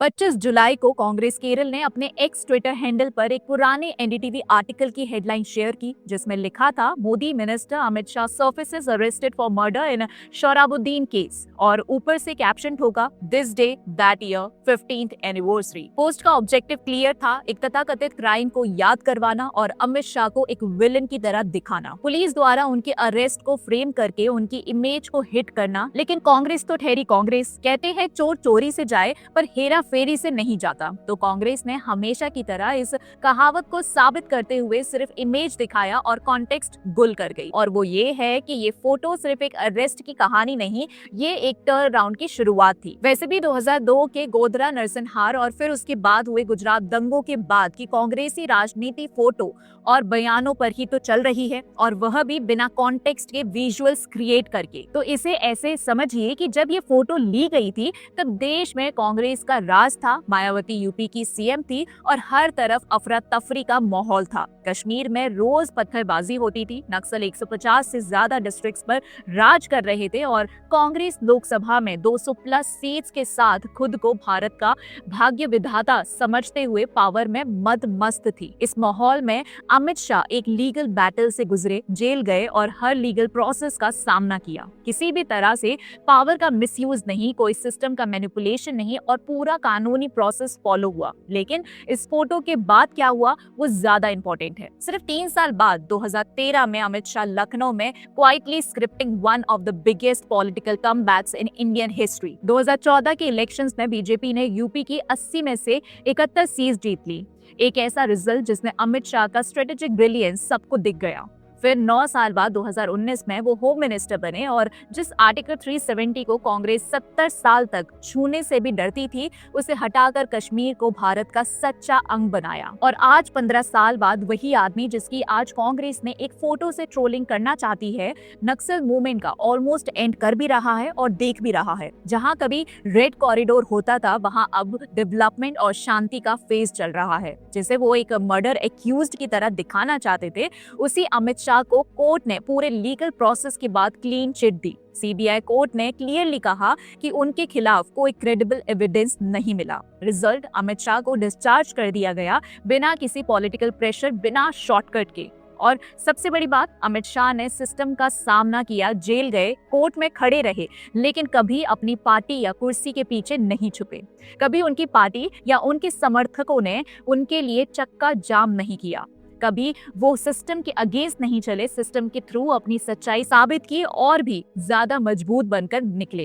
25 जुलाई को कांग्रेस केरल ने अपने एक्स ट्विटर हैंडल पर एक पुराने एनडीटीवी आर्टिकल की हेडलाइन शेयर की जिसमें लिखा था Modi minister Amit Shah services arrested for murder in Sohrabuddin case और ऊपर से कैप्शन होगा this day that year 15th anniversary. Post का ऑब्जेक्टिव क्लियर था, एक तथाकथित क्राइम को याद करवाना और अमित शाह को एक विलन की तरह दिखाना, पुलिस द्वारा उनके अरेस्ट को फ्रेम करके उनकी इमेज को हिट करना। लेकिन कांग्रेस तो ठहरी कांग्रेस, कहते हैं चोर चोरी से जाए पर हेरा फेरी से नहीं जाता। तो कांग्रेस ने हमेशा की तरह इस कहावत को साबित करते हुए सिर्फ इमेज दिखाया और कॉन्टेक्स्ट गुल कर गई। और वो ये है कि ये फोटो सिर्फ एक अरेस्ट की कहानी नहीं, ये एक टर्न राउंड की शुरुआत थी। वैसे भी 2002 के गोधरा नरसंहार और फिर उसके बाद हुए गुजरात दंगों के बाद की कांग्रेसी राजनीति फोटो और बयानों पर ही तो चल रही है, और वह भी बिना कॉन्टेक्स्ट के विजुअल्स क्रिएट करके। तो इसे ऐसे समझिए कि जब ये फोटो ली गई थी तब देश में कांग्रेस का राज था, मायावती यूपी की सीएम थी और हर तरफ अफरा तफरी का माहौल था। कश्मीर में रोज पत्थरबाजी होती थी, नक्सल 150 से ज्यादा डिस्ट्रिक्ट्स पर राज कर रहे थे और कांग्रेस लोकसभा में 200 प्लस सीट्स के साथ खुद को भारत का भाग्य विधाता समझते हुए पावर में मद मस्त थी। इस माहौल में अमित शाह एक लीगल बैटल से गुजरे, जेल गए और हर लीगल प्रोसेस का सामना किया। किसी भी तरह से पावर का मिसयूज नहीं, कोई सिस्टम का मैनिपुलेशन नहीं और पूरा कानूनी प्रोसेस फॉलो हुआ। लेकिन इस फोटो के बाद क्या हुआ वो ज्यादा इंपॉर्टेंट है। सिर्फ 3 साल बाद 2013 में अमित शाह लखनऊ में quietly scripting one of the biggest political comebacks in Indian history. 2014 के इलेक्शंस में बीजेपी ने यूपी की 80 में से 71 सीट जीत ली, एक ऐसा रिजल्ट जिसमें अमित शाह का स्ट्रेटेजिक ब्रिलियंस सबको दिख गया। फिर 9 साल बाद 2019 में वो होम मिनिस्टर बने और जिस आर्टिकल 370 को कांग्रेस 70 साल तक छूने से भी डरती थी, उसे हटाकर कश्मीर को भारत का सच्चा अंग बनाया। और आज 15 साल बाद वही आदमी जिसकी आज कांग्रेस ने एक फोटो से ट्रोलिंग करना चाहती है, नक्सल मूवमेंट का ऑलमोस्ट एंड कर भी रहा है और देख भी रहा है। जहां कभी रेड कॉरिडोर होता था वहां अब डेवलपमेंट और शांति का फेज चल रहा है। जिसे वो एक मर्डर एक्यूज्ड की तरह दिखाना चाहते थे, उसी अमित शाह को कोर्ट ने पूरे लीगल प्रोसेस के बाद क्लीन चिट दी। सीबीआई कोर्ट ने क्लियरली कहा कि उनके खिलाफ कोई क्रेडिबल एविडेंस नहीं मिला। रिजल्ट, अमित शाह को डिस्चार्ज कर दिया गया बिना किसी पॉलिटिकल प्रेशर, बिना शॉर्टकट के। और सबसे बड़ी बात, अमित शाह ने सिस्टम का सामना किया, जेल गए, कोर्ट में खड़े रहे, लेकिन कभी अपनी पार्टी या कुर्सी के पीछे नहीं छुपे। कभी उनकी पार्टी या उनके समर्थकों ने उनके लिए चक्का जाम नहीं किया। कभी वो सिस्टम के अगेंस्ट नहीं चले, सिस्टम के थ्रू अपनी सच्चाई साबित की और भी ज्यादा मजबूत बनकर निकले।